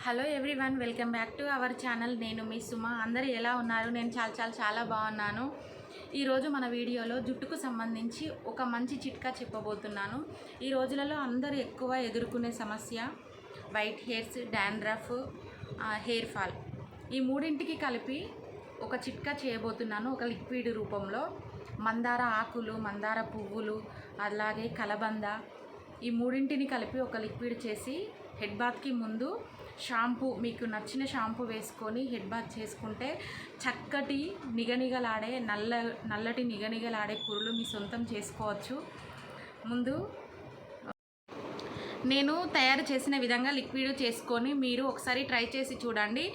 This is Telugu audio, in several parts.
Hello everyone, welcome back to our channel. నేను మీ సుమ. అందరూ ఎలా ఉన్నారు? నేను చాలా బాగున్నాను. ఈరోజు మన వీడియోలో జుట్టుకు సంబంధించి ఒక మంచి చిట్కా చెప్పబోతున్నాను. ఈ రోజులలో అందరూ ఎక్కువ ఎదుర్కొనే సమస్య white hairs, dandruff, hair fall. ఈ మూడింటికి కలిపి ఒక చిట్కా చేయబోతున్నాను. ఒక లిక్విడ్ రూపంలో మందార ఆకులు, మందార పువ్వులు, అలాగే కలబంద, ఈ మూడింటిని కలిపి ఒక లిక్విడ్ చేసి హెడ్ బాత్కి ముందు షాంపూ, మీకు నచ్చిన షాంపూ వేసుకొని హెడ్ బాత్ చేసుకుంటే చక్కటి నిగనిగలాడే నల్లటి నిగనిగలాడే కురులు మీ సొంతం చేసుకోవచ్చు. ముందు నేను తయారు చేసిన విధంగా లిక్విడ్ చేసుకొని మీరు ఒకసారి ట్రై చేసి చూడండి.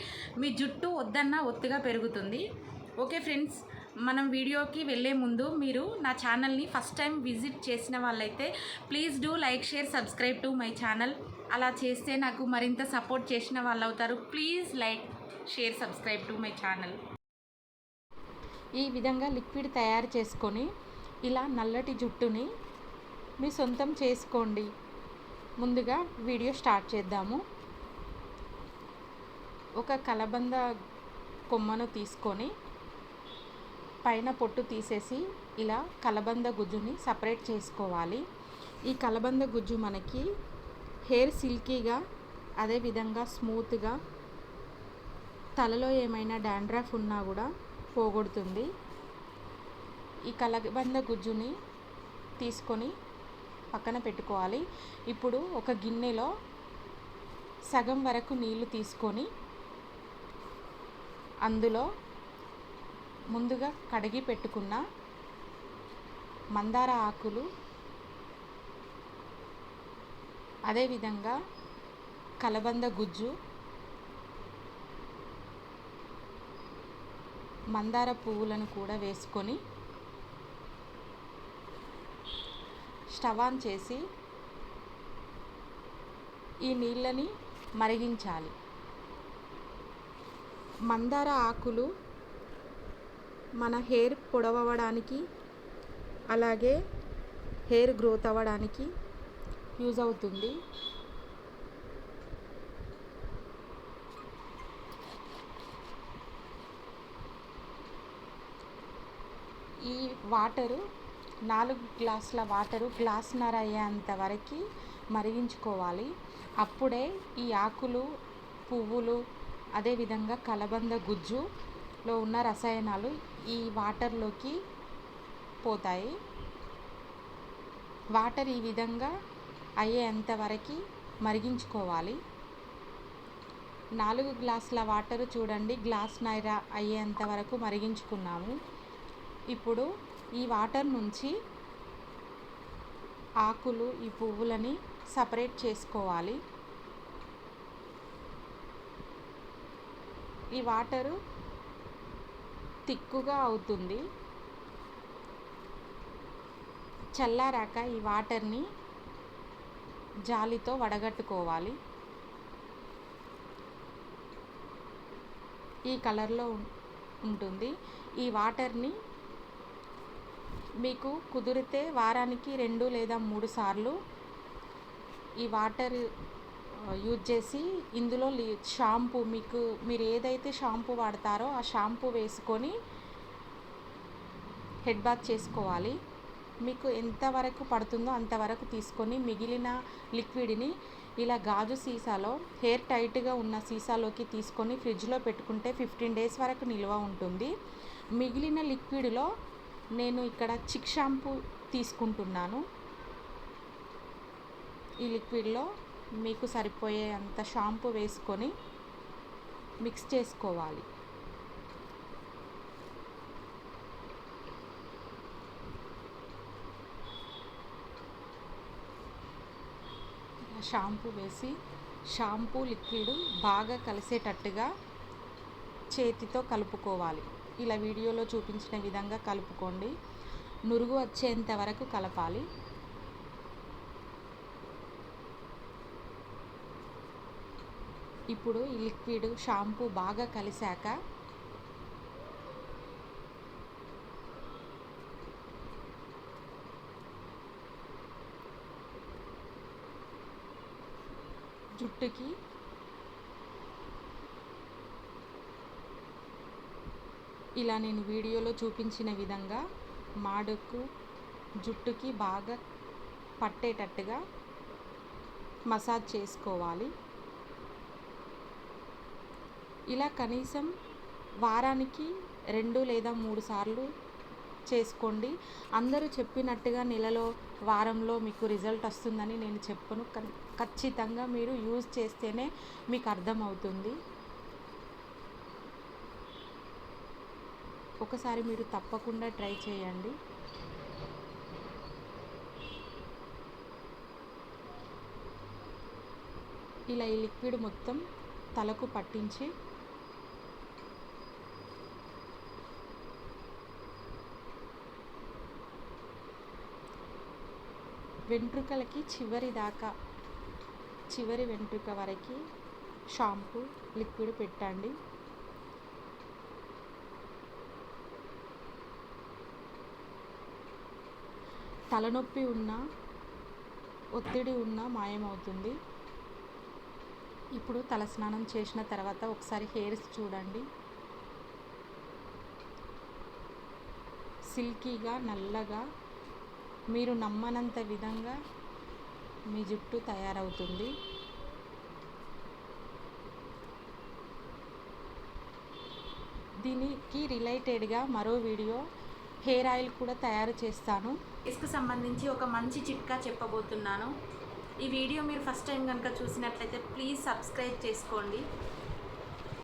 మీ జుట్టు వద్దన్నా ఒత్తుగా పెరుగుతుంది. ఓకే ఫ్రెండ్స్, మనం వీడియోకి వెళ్ళే ముందు మీరు నా ఛానల్ని ఫస్ట్ టైం విజిట్ చేసిన వాళ్ళైతే please do like, share, subscribe to my channel. అలా చేస్తే నాకు మరింత సపోర్ట్ చేసిన వాళ్ళు అవుతారు. Please like, share, subscribe to my channel. ఈ విధంగా లిక్విడ్ తయారు చేసుకొని ఇలా నల్లటి జుట్టుని మీ సొంతం చేసుకోండి. ముందుగా వీడియో స్టార్ట్ చేద్దాము. ఒక కలబంద కొమ్మను తీసుకొని పైన పొట్టు తీసేసి ఇలా కలబంద గుజ్జుని సపరేట్ చేసుకోవాలి. ఈ కలబంద గుజ్జు మనకి హెయిర్ సిల్కీగా, అదేవిధంగా స్మూత్గా, తలలో ఏమైనా డాండ్రఫ్ ఉన్నా కూడా పోగొడుతుంది. ఈ కలబంద గుజ్జుని తీసుకొని పక్కన పెట్టుకోవాలి. ఇప్పుడు ఒక గిన్నెలో సగం వరకు నీళ్లు తీసుకొని అందులో ముందుగా కడిగి పెట్టుకున్న మందార ఆకులు, అదేవిధంగా కలబంద గుజ్జు, మందార పువ్వులను కూడా వేసుకొని స్టవ్ ఆన్ చేసి ఈ నీళ్ళని మరిగించాలి. మందార ఆకులు మన హెయిర్ పొడవడానికి, అలాగే హెయిర్ గ్రోత్ అవ్వడానికి యూజ్ అవుతుంది. ఈ వాటరు 4 గ్లాసుల వాటరు గ్లాసున్నర అయ్యేంత వరకు మరిగించుకోవాలి. అప్పుడే ఈ ఆకులు, పువ్వులు, అదేవిధంగా కలబంద గుజ్జులో ఉన్న రసాయనాలు ఈ వాటర్లోకి పోతాయి. వాటర్ ఈ విధంగా అయ్యేంత వరకు మరిగించుకోవాలి. 4 గ్లాసుల వాటరు చూడండి, గ్లాసున్నర అయ్యేంత వరకు మరిగించుకున్నాము. ఇప్పుడు ఈ వాటర్ నుంచి ఆకులు, ఈ పువ్వులని సపరేట్ చేసుకోవాలి. ఈ వాటరు తిక్కుగా అవుతుంది. చల్లారాక ఈ వాటర్ని జాలితో వడగట్టుకోవాలి. ఈ కలర్లో ఉంటుంది. ఈ వాటర్ని మీకు కుదిరితే వారానికి 2 లేదా 3 సార్లు ఈ వాటర్ యూజ్ చేసి ఇందులో షాంపూ, మీరు ఏదైతే షాంపూ వాడతారో ఆ షాంపూ వేసుకొని హెడ్ బాత్ చేసుకోవాలి. మీకు ఎంతవరకు పడుతుందో అంతవరకు తీసుకొని మిగిలిన లిక్విడ్ని ఇలా గాజు సీసాలో, హెయిర్ టైట్గా ఉన్న సీసాలోకి తీసుకొని ఫ్రిడ్జ్లో పెట్టుకుంటే 15 డేస్ వరకు నిల్వ ఉంటుంది. మిగిలిన లిక్విడ్లో నేను ఇక్కడ చిక్ షాంపూ తీసుకుంటున్నాను. ఈ లిక్విడ్లో మీకు సరిపోయే అంత షాంపూ వేసుకొని మిక్స్ చేసుకోవాలి. షాంపూ వేసి షాంపూ లిక్విడ్ బాగా కలిసేటట్టుగా చేతితో కలుపుకోవాలి. ఇలా వీడియోలో చూపించిన విధంగా కలుపుకోండి. నురుగు వచ్చేంత వరకు కలపాలి. ఇప్పుడు ఈ లిక్విడ్, షాంపూ బాగా కలిసాక జుట్టుకి ఇలా నేను వీడియోలో చూపించిన విధంగా మాడుకు జుట్టుకి బాగా పట్టేటట్టుగా మసాజ్ చేసుకోవాలి. ఇలా కనీసం వారానికి 2 లేదా 3 సార్లు చేసుకోండి. అందరూ చెప్పినట్టుగా నెలలో వారంలో మీకు రిజల్ట్ వస్తుందని నేను చెప్పను. ఖచ్చితంగా మీరు యూజ్ చేస్తేనే మీకు అర్థమవుతుంది. ఒకసారి మీరు తప్పకుండా ట్రై చేయండి. ఇలా ఈ లిక్విడ్ మొత్తం తలకు పట్టించి వెంట్రుకలకి చివరి వెంట్రుక వరకు షాంపూ లిక్విడ్ పెట్టండి. తలనొప్పి ఉన్నా ఒత్తిడి ఉన్నా మాయమవుతుంది. ఇప్పుడు తలస్నానం చేసిన తర్వాత ఒకసారి హెయిర్స్ చూడండి. సిల్కీగా నల్లగా మీరు నమ్మనంత విధంగా మీ జుట్టు తయారవుతుంది. దీనికి రిలేటెడ్గా మరో వీడియో హెయిర్ ఆయిల్ కూడా తయారు చేస్తాను. ఫేస్కు సంబంధించి ఒక మంచి చిట్కా చెప్పబోతున్నాను. ఈ వీడియో మీరు ఫస్ట్ టైం కనుక చూసినట్లయితే ప్లీజ్ సబ్స్క్రైబ్ చేసుకోండి.